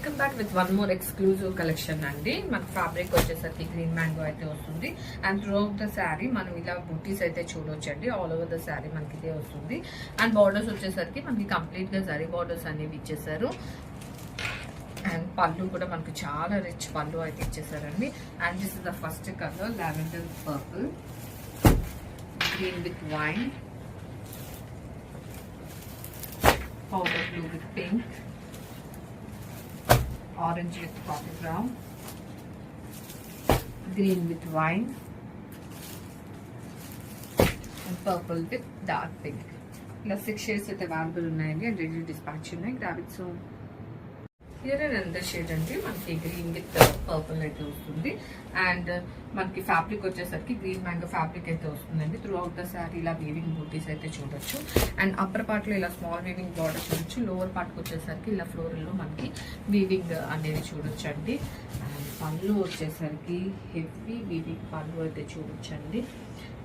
Welcome back with one more exclusive collection అండి. మన fabric వచ్చేసరికి గ్రీన్ మ్యాంగో అయితే వస్తుంది. And through out the sari మనం ఇలా బూటీస్ అయితే చూడొచ్చండి. ఆల్ ఓవర్ ద శారీ మనకి ఇదే వస్తుంది. అండ్ బార్డర్స్ వచ్చేసరికి మనకి కంప్లీట్ గా జరీ బార్డర్స్ అనేవి ఇచ్చేసారు. అండ్ పళ్ళు కూడా మనకి చాలా రిచ్ పళ్ళు అయితే ఇచ్చేసారండి. And this is the first colour lavender purple, green with wine, powder blue with pink, orange with coffee brown, green with wine, and purple with dark pink. ఇలా 6 shades అయితే అవైలబుల్ ఉన్నాయండి అండ్ రెడీ డిస్పాచ్ ఉన్నాయి. Grab it soon. Here and under shade అండి మనకి green with purple అయితే వస్తుంది. And మనకి fabric వచ్చేసరికి గ్రీన్ మ్యాంగో ఫ్యాబ్రిక్ అయితే వస్తుందండి. త్రూ అవుట్ ద శారీ ఇలా వీవింగ్ బూటీస్ అయితే చూడొచ్చు. అండ్ అప్పర్ పార్ట్ లో ఇలా స్మాల్ వీవింగ్ బార్డర్ చూడొచ్చు. లోవర్ పార్ట్ వచ్చేసరికి ఇలా ఫ్లోరల్ లో మనకి వీవింగ్ అనేది చూడొచ్చు అండి. అండ్ పళ్ళు వచ్చేసరికి హెవీ వీవింగ్ పళ్ళు అయితే చూడొచ్చండి.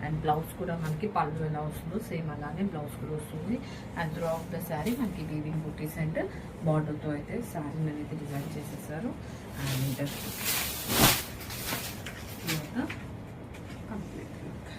అండ్ బ్లౌజ్ కూడా మనకి పళ్ళు ఎలా వస్తుందో సేమ్ అలానే బ్లౌజ్ కూడా వస్తుంది. And through out the sari మనకి వీవింగ్ బూటీస్ అండ్ బార్డర్తో అయితే శారీని అనేది డిజైన్ చేసేసారు. And complete look.